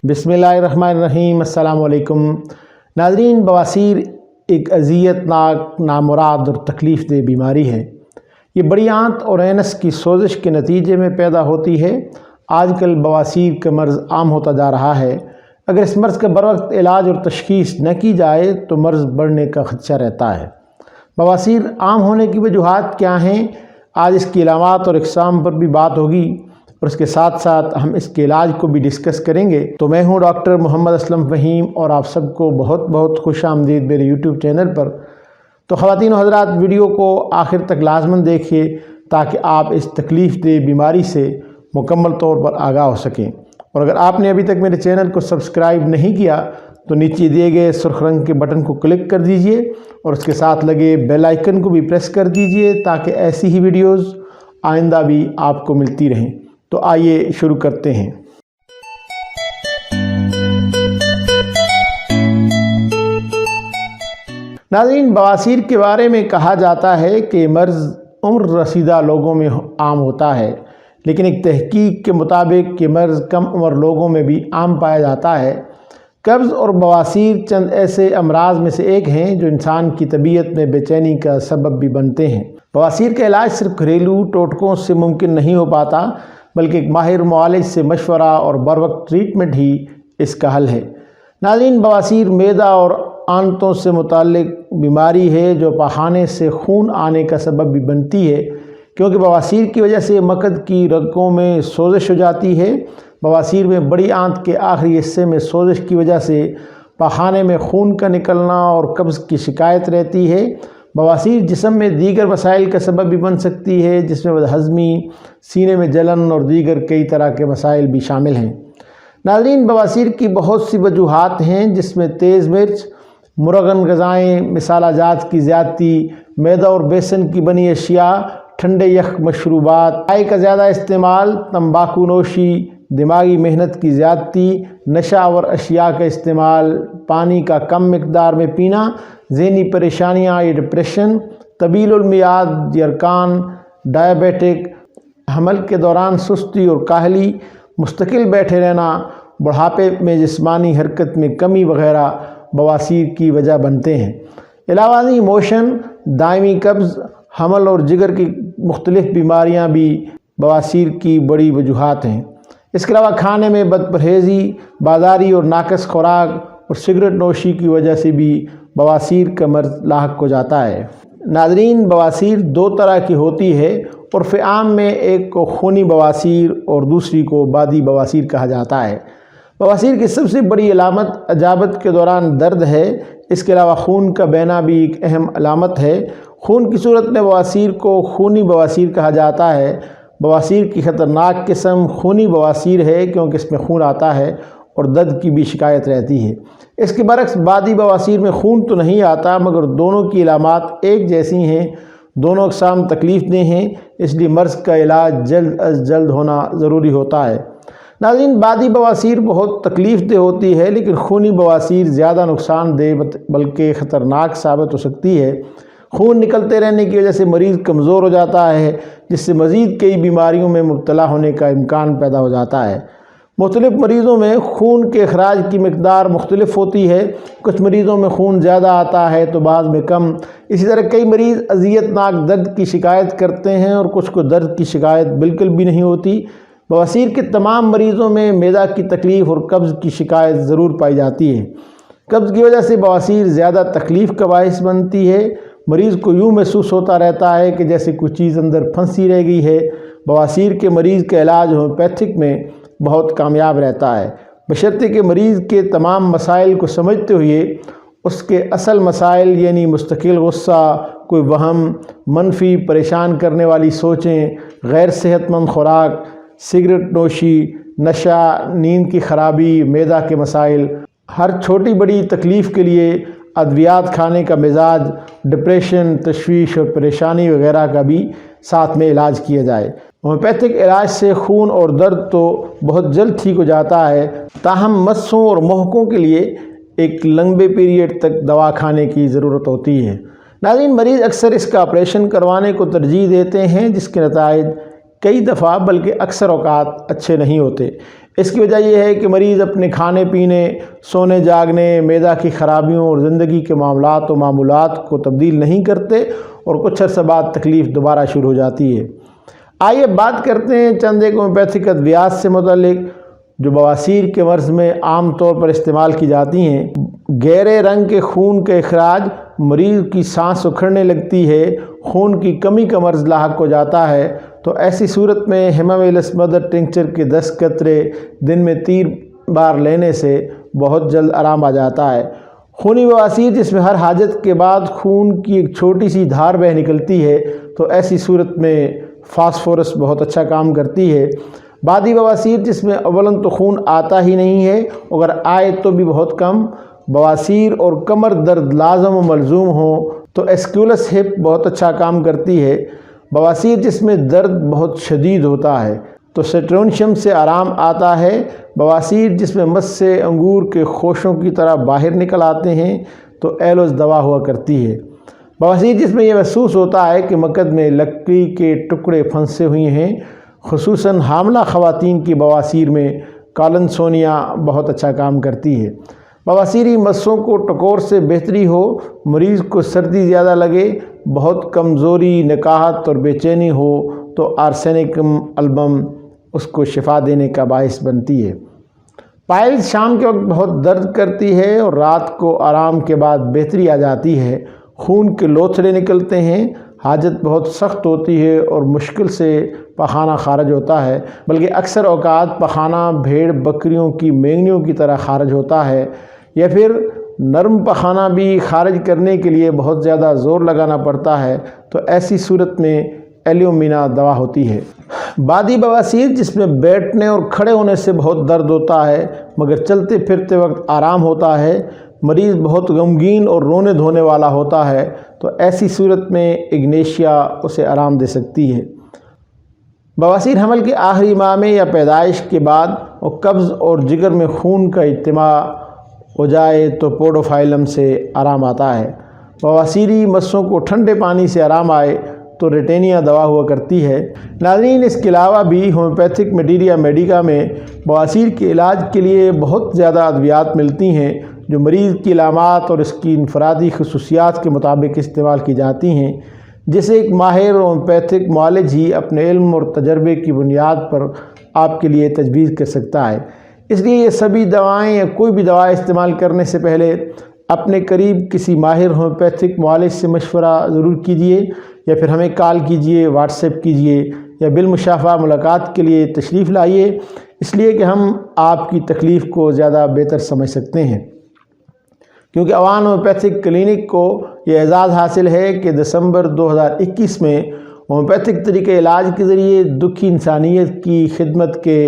बिस्मिल्लाहिर्रहमानिर्रहीम। अस्सलाम वालेकुम नाज़रीन। बवासीर एक अज़ियतनाक, नामुराद और तकलीफ़ दह बीमारी है। ये बड़ी आंत और एनस की सोजिश के नतीजे में पैदा होती है। आजकल बवासीर का मर्ज़ आम होता जा रहा है। अगर इस मर्ज़ का बरवक्त इलाज और तशख़ीस न की जाए तो मर्ज़ बढ़ने का ख़दशा रहता है। बवासीर आम होने की वजूहात क्या हैं, आज इसकी अलामात और इक़साम पर भी बात होगी और इसके साथ साथ हम इसके इलाज को भी डिस्कस करेंगे। तो मैं हूं डॉक्टर मोहम्मद असलम फ़हीम और आप सबको बहुत बहुत खुश आमदीद मेरे यूट्यूब चैनल पर। तो ख़वातीन और हज़रात, वीडियो को आखिर तक लाजमन देखिए ताकि आप इस तकलीफ़ दह बीमारी से मुकम्मल तौर पर आगाह हो सकें। और अगर आपने अभी तक मेरे चैनल को सब्सक्राइब नहीं किया तो नीचे दिए गए सुर्ख रंग के बटन को क्लिक कर दीजिए और उसके साथ लगे बेल आइकन को भी प्रेस कर दीजिए ताकि ऐसी ही वीडियोज़ आइंदा भी आपको मिलती रहें। तो आइए शुरू करते हैं। नाज़रीन, बवासीर के बारे में कहा जाता है कि मर्ज़ उम्र रसीदा लोगों में आम होता है, लेकिन एक तहकीक के मुताबिक कि मर्ज़ कम उम्र लोगों में भी आम पाया जाता है। कब्ज़ और बवासीर चंद ऐसे अमराज में से एक हैं जो इंसान की तबीयत में बेचैनी का सबब भी बनते हैं। बवासीर का इलाज सिर्फ घरेलू टोटकों से मुमकिन नहीं हो पाता, बल्कि एक माहिर मुआलिज से मशवरा और बरवक्त ट्रीटमेंट ही इसका हल है। नाज़रीन, बवासीर मैदा और आंतों से मुताल्लिक बीमारी है जो पाखाने से खून आने का सबब भी बनती है, क्योंकि बवासीर की वजह से मकद की रगों में सोजिश हो जाती है। बवासीर में बड़ी आंत के आखिरी हिस्से में सोजिश की वजह से पाखाने में खून का निकलना और कब्ज़ की शिकायत रहती है। बवासीर जिस्म में दीगर मसाइल का सबब भी बन सकती है, जिसमें बदहज़मी, सीने में जलन और दीगर कई तरह के मसाइल भी शामिल हैं। नाज़रीन, बवासीर की बहुत सी वजूहात हैं, जिसमें तेज़ मिर्च, मुरगन ग़ज़ाएँ, मसाला जात की ज़्यादती, मैदा और बेसन की बनी अशिया, ठंडे यख मशरूबात, चाय का ज़्यादा इस्तेमाल, तंबाकू नोशी, दिमागी मेहनत की ज़्यादती, नशा और अशिया का इस्तेमाल, पानी का कम मिकदार में पीना, ज़हनी परेशानियाँ या डिप्रेशन, तवीलुल मियाद यरकान, डायबिटिक, हमल के दौरान सुस्ती और काहली, मुस्तकिल बैठे रहना, बुढ़ापे में जिस्मानी हरकत में कमी वगैरह बवासीर की वजह बनते हैं। इलावाज़ी मोशन, दायमी कब्ज़, हमल और जिगर की मुख्तलिफ़ बीमारियाँ भी बवासीर की बड़ी वजूहात हैं। इसके अलावा खाने में बदपरहेज़ी, बाज़ारी और नाकस खुराक और सिगरेट नोशी की वजह से भी बवासीर का मर्ज़ लाहक हो जाता है। नाज़रीन, बवासीर दो तरह की होती है। उर्फ़ आम में एक को खूनी बवासीर और दूसरी को बादी बवासीर कहा जाता है। बवासीर की सबसे बड़ी अलामत अजाबत के दौरान दर्द है। इसके अलावा खून का बहना भी एक अहम अलामत है। खून की सूरत में बवासीर को खूनी बवासीर कहा जाता है। बवासीर की ख़तरनाक किस्म खूनी बवासीर है, क्योंकि इसमें खून आता है और दर्द की भी शिकायत रहती है। इसके बरक्स बादी बवासीर में खून तो नहीं आता, मगर दोनों की अलामात एक जैसी हैं। दोनों अक़साम तकलीफ़ देह हैं, इसलिए मर्ज़ का इलाज जल्द अज जल्द होना ज़रूरी होता है। नाज़रीन, बादी बवासीर बहुत तकलीफ़ देह होती है, लेकिन खूनी बवासीर ज़्यादा नुकसानदेह बल्कि ख़तरनाक साबित हो सकती है। खून निकलते रहने की वजह से मरीज़ कमज़ोर हो जाता है, जिससे मज़ीद कई बीमारियों में मुब्तला होने का इम्कान पैदा हो जाता है। मुख्तलिफ़ मरीज़ों में खून के अखराज की मिक़दार मुख्तलिफ़ होती है। कुछ मरीज़ों में खून ज़्यादा आता है तो बाद में कम। इसी तरह कई मरीज़ अज़ियतनाक दर्द की शिकायत करते हैं और कुछ को दर्द की शिकायत बिल्कुल भी नहीं होती। बवासीर के तमाम मरीज़ों में मैदा की तकलीफ़ और कब्ज़ की शिकायत ज़रूर पाई जाती है। कब्ज़ की वजह से बवासीर ज़्यादा तकलीफ़ का बाइस बनती है। मरीज़ को यूँ महसूस होता रहता है कि जैसे कुछ चीज़ अंदर फंसी रह गई है। बवासीर के मरीज़ का इलाज होम्योपैथिक में बहुत कामयाब रहता है, बशर्ते कि मरीज़ के तमाम मसाइल को समझते हुए उसके असल मसाइल यानी मुस्तकिल गुस्सा, कोई वहम, मनफी परेशान करने वाली सोचें, गैर सेहतमंद खुराक, सिगरेट नोशी, नशा, नींद की ख़राबी, मैदा के मसाइल, हर छोटी बड़ी तकलीफ़ के लिए अद्वियात खाने का मिजाज, डिप्रेशन, तशवीश और परेशानी वगैरह का भी साथ में इलाज किया जाए। होम्योपैथिक इलाज से खून और दर्द तो बहुत जल्द ठीक हो जाता है, ताहम मस्सों और महकों के लिए एक लंबे पीरियड तक दवा खाने की ज़रूरत होती है। नाज़रीन, मरीज़ अक्सर इसका ऑपरेशन करवाने को तरजीह देते हैं, जिसके नताइज कई दफ़ा बल्कि अक्सर औक़ात अच्छे नहीं होते। اس کی وجہ یہ ہے کہ مریض اپنے کھانے پینے، سونے جاگنے، معدہ کی خرابیوں اور زندگی کے معاملات و معمولات کو تبدیل نہیں کرتے اور کچھ عرصہ بعد تکلیف دوبارہ شروع ہو جاتی ہے۔ آئیے بات کرتے ہیں چند ایک ہومیوپیتھک ادویات سے متعلق جو بواسیر کے مرض میں عام طور پر استعمال کی جاتی ہیں۔ گہرے رنگ کے خون کا اخراج، مریض کی سانس اکھڑنے لگتی ہے، خون کی کمی کا مرض لاحق ہو جاتا ہے، تو ایسی صورت میں ہیماویلس مدر ٹنکچر کے 10 قطرے دن میں 3 بار لینے سے بہت جلد آرام آ جاتا ہے۔ خونی بواسیر جس میں ہر حاجت کے بعد خون کی ایک چھوٹی سی دھار بہہ نکلتی ہے، تو ایسی صورت میں فاسفورس بہت اچھا کام کرتی ہے۔ بادی بواسیر جس میں اولاً تو خون آتا ہی نہیں ہے، اگر آئے تو بھی بہت کم، بواسیر اور کمر درد لازم و ملزوم ہوں تو ایسکیولس ہپ بہت اچھا کام کرتی ہے۔ بواسیر جس میں درد بہت شدید ہوتا ہے تو سٹرونشیم سے آرام آتا ہے۔ بواسیر جس میں مس سے انگور کے خوشوں کی طرح باہر نکل آتے ہیں تو ایلوز دوا ہوا کرتی ہے۔ بواسیر جس میں یہ محسوس ہوتا ہے کہ مقد میں لکڑی کے ٹکڑے پھنسے ہوئے ہیں، خصوصاً حاملہ خواتین کی بواسیر میں کالنسونیا بہت اچھا کام کرتی ہے۔ بواسیری مسوں کو ٹکور سے بہتری ہو، مریض کو سردی زیادہ لگے، بہت کمزوری، نکاہت اور بے چینی ہو تو آرسینکم البم اس کو شفا دینے کا باعث بنتی ہے۔ پائلز شام کے وقت بہت درد کرتی ہے اور رات کو آرام کے بعد بہتری آ جاتی ہے، خون کے لوتھڑے نکلتے ہیں، حاجت بہت سخت ہوتی ہے اور مشکل سے پخانہ خارج ہوتا ہے، بلکہ اکثر اوقات پخانہ بھیڑ بکریوں کی مینگنیوں کی طرح خارج ہوتا ہے، یا پھر نرم پخانہ بھی خارج کرنے کے لیے بہت زیادہ زور لگانا پڑتا ہے، تو ایسی صورت میں ایلیومینا دوا ہوتی ہے۔ بادی بواسیر جس میں بیٹھنے اور کھڑے ہونے سے بہت درد ہوتا ہے مگر چلتے پھرتے وقت آرام ہوتا ہے، مریض بہت غمگین اور رونے دھونے والا ہوتا ہے، تو ایسی صورت میں اگنیشیا اسے آرام دے سکتی ہے۔ بواسیر حمل کے آخری ماہ میں یا پیدائش کے بعد اور قبض اور جگر میں خون کا اجتماع ہو جائے تو پوڈوفائلم سے آرام آتا ہے۔ بواسیری مسوں کو ٹھنڈے پانی سے آرام آئے تو ریٹینیا دوا ہوا کرتی ہے۔ ناظرین، اس کے علاوہ بھی ہومیوپیتھک میٹیریا میڈیکا میں بواسیر کے علاج کے لیے بہت زیادہ ادویات ملتی ہیں جو مریض کی علامات اور اس کی انفرادی خصوصیات کے مطابق استعمال کی جاتی ہیں، جسے ایک ماہر ہومیوپیتھک معالج ہی اپنے علم اور تجربے کی بنیاد پر آپ کے لیے تجویز کر سکتا ہے۔ اس لیے یہ سبھی دوائیں یا کوئی بھی دوا استعمال کرنے سے پہلے اپنے قریب کسی ماہر ہومیوپیتھک معالج سے مشورہ ضرور کیجیے، یا پھر ہمیں کال کیجیے، واٹس ایپ کیجیے، یا بالمشافہ ملاقات کے لیے تشریف لائیے، اس لیے کہ ہم آپ کی تکلیف کو زیادہ بہتر سمجھ سکتے ہیں۔ کیونکہ عوان ہومیوپیتھک کلینک کو یہ اعزاز حاصل ہے کہ دسمبر 2021 میں ہومیوپیتھک طریقہ علاج کے ذریعے دکھی انسانیت کی خدمت کے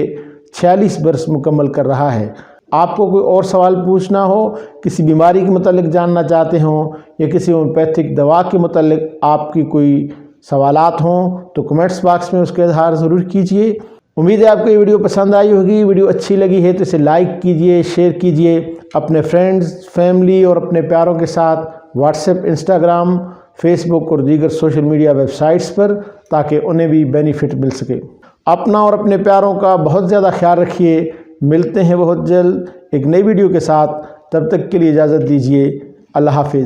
46 برس مکمل کر رہا ہے۔ آپ کو کوئی اور سوال پوچھنا ہو، کسی بیماری کے متعلق جاننا چاہتے ہوں، یا کسی ہومیوپیتھک دوا کے متعلق آپ کی کوئی سوالات ہوں تو کمنٹس باکس میں اس کا اظہار ضرور کیجیے۔ امید ہے آپ کو یہ ویڈیو پسند آئی ہوگی۔ ویڈیو اچھی لگی ہے تو اسے لائک کیجیے، شیئر کیجیے اپنے فرینڈز، فیملی اور اپنے پیاروں کے ساتھ واٹس ایپ، انسٹاگرام، فیس بک اور دیگر سوشل میڈیا ویب سائٹس پر، تاکہ انہیں بھی بینیفٹ مل سکے۔ اپنا اور اپنے پیاروں کا بہت زیادہ خیال رکھیے۔ ملتے ہیں بہت جلد ایک نئی ویڈیو کے ساتھ، تب تک کے لیے اجازت دیجیے۔ اللہ حافظ۔